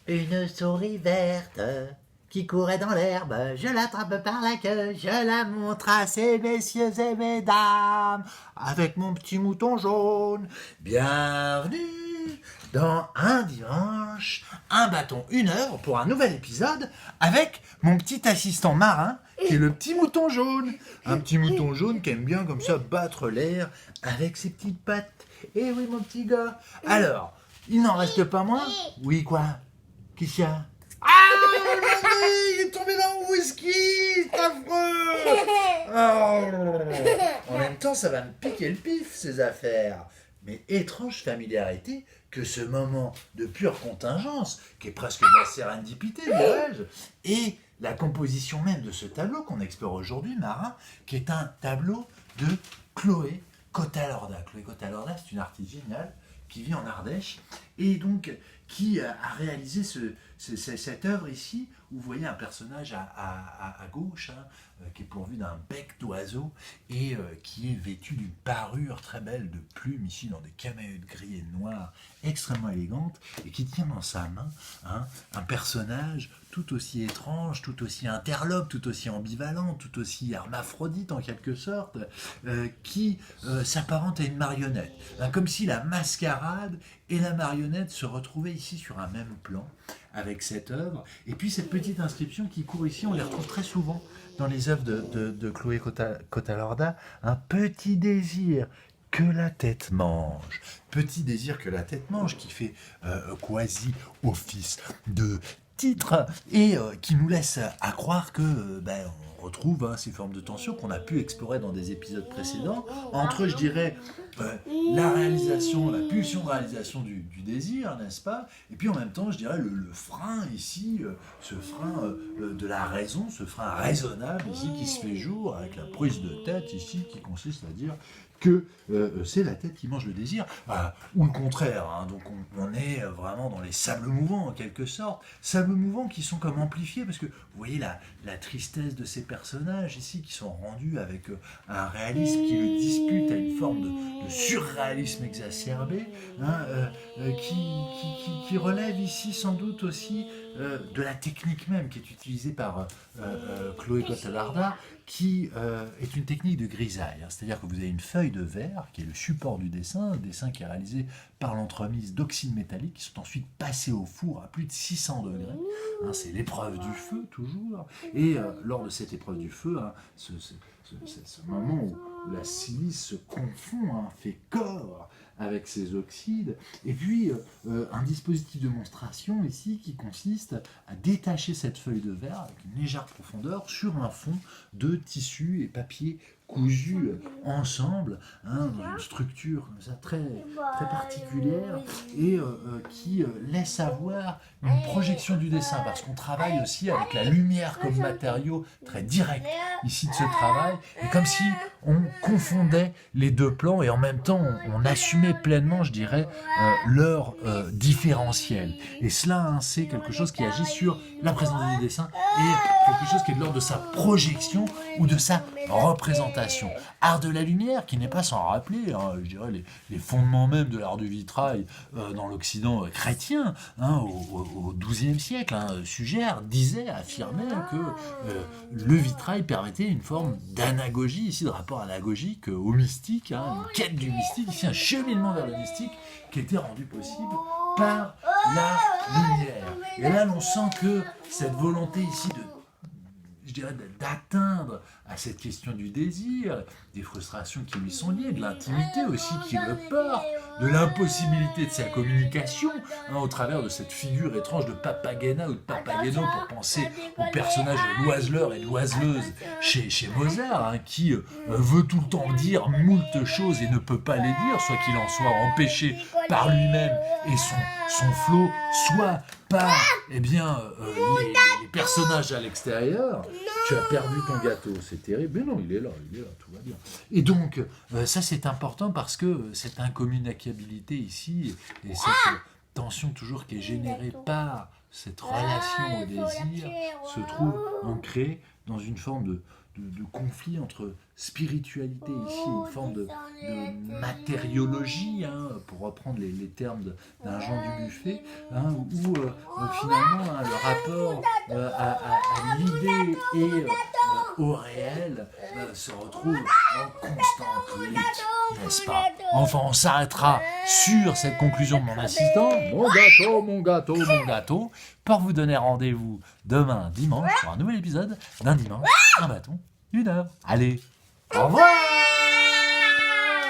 Une souris verte qui courait dans l'herbe, je l'attrape par la queue, je la montre à ces messieurs et mesdames, avec mon petit mouton jaune. Bienvenue dans un dimanche, un bâton, une heure pour un nouvel épisode avec mon petit assistant marin qui est le petit mouton jaune. Un petit mouton jaune qui aime bien comme ça battre l'air avec ses petites pattes. Eh oui mon petit gars. Alors, il n'en reste pas moins. Oui quoi? Qu'est-ce qu'il y a? Ah, il est tombé dans le whisky, c'est affreux. Oh. En même temps, ça va me piquer le pif, ces affaires. Mais étrange familiarité que ce moment de pure contingence, qui est presque de la sérendipité, dirais-je, et la composition même de ce tableau qu'on explore aujourd'hui, Marin, qui est un tableau de Chloé Cotalorda. Chloé Cotalorda, c'est une artiste géniale qui vit en Ardèche et donc qui a réalisé cette œuvre ici où vous voyez un personnage à gauche qui est pourvu d'un bec d'oiseau et qui est vêtu d'une parure très belle de plumes ici dans des caméotes gris et noirs extrêmement élégantes et qui tient dans sa main un personnage tout aussi étrange, tout aussi interlope, tout aussi ambivalent, tout aussi hermaphrodite en quelque sorte, qui s'apparente à une marionnette. Comme si la mascarade et la marionnette se retrouvaient ici sur un même plan avec cette œuvre. Et puis cette petite inscription qui court ici, on les retrouve très souvent dans les œuvres de Chloé Cotalorda, un petit désir que la tête mange. Petit désir que la tête mange qui fait quasi office de titre et qui nous laisse à croire que on retrouve ces formes de tension qu'on a pu explorer dans des épisodes précédents entre, je dirais, la réalisation, la pulsion de réalisation du désir, n'est-ce pas? Et puis en même temps, je dirais, le frein ici, ce frein de la raison, ce frein raisonnable ici qui se fait jour avec la prise de tête ici qui consiste à dire que c'est la tête qui mange le désir, ou le contraire. Donc on est vraiment dans les sables mouvants en quelque sorte, sables mouvants qui sont comme amplifiés, parce que vous voyez la tristesse de ces personnages ici qui sont rendus avec un réalisme qui le dispute à une forme de surréalisme exacerbé, qui relève ici sans doute aussi de la technique même qui est utilisée par Chloé Cotalorda, qui est une technique de grisaille. C'est-à-dire que vous avez une feuille de verre qui est le support du dessin, un dessin qui est réalisé par l'entremise d'oxydes métalliques qui sont ensuite passés au four à plus de 600 degrés. C'est l'épreuve du feu toujours. Et lors de cette épreuve du feu, ce moment où la silice se confond, fait corps avec ces oxydes, et puis un dispositif de monstration ici qui consiste à détacher cette feuille de verre avec une légère profondeur sur un fond de tissu et papier cousus ensemble, dans une structure comme ça très, très particulière et qui laisse avoir une projection du dessin parce qu'on travaille aussi avec la lumière comme matériau très direct ici de ce travail et comme si on confondait les deux plans et en même temps on assumait pleinement, je dirais, leur différentiel. Et cela, c'est quelque chose qui agit sur la présence du dessin et quelque chose qui est de l'ordre de sa projection ou de sa représentation. Art de la lumière qui n'est pas sans rappeler, je dirais, les fondements même de l'art du vitrail dans l'Occident chrétien, au XIIe siècle. Suger disait, affirmait que le vitrail permettait une forme d'anagogie, ici de rapport anagogique au mystique, une quête du mystique, ici un cheminement vers le mystique qui était rendu possible par la lumière. Et là, on sent que cette volonté ici d'atteindre à cette question du désir, des frustrations qui lui sont liées, de l'intimité aussi qui le porte, de l'impossibilité de sa communication, au travers de cette figure étrange de Papagena ou de Papageno pour penser au personnage de l'oiseleur et de l'oiseleuse chez Mozart, qui veut tout le temps dire moult choses et ne peut pas les dire, soit qu'il en soit empêché par lui-même et son flot, soit par les personnages à l'extérieur. Tu as perdu ton gâteau, c'est terrible. Mais non, il est là, tout va bien. Et donc, ça c'est important parce que cette incommunicabilité ici, et cette tension toujours qui est générée par cette relation au désir, se trouve ancrée dans une forme de conflit entre spiritualité ici, une forme de matériologie, hein, pour reprendre les termes d'un Jean Dubuffet, hein, où finalement hein, le rapport à l'idée et au réel se retrouve en constante lutte, n'est-ce pas? Enfin, on s'arrêtera sur cette conclusion de mon assistant, mon gâteau, mon gâteau, mon gâteau, pour vous donner rendez-vous demain dimanche pour un nouvel épisode d'un dimanche, un bâton, une heure. Allez, au revoir!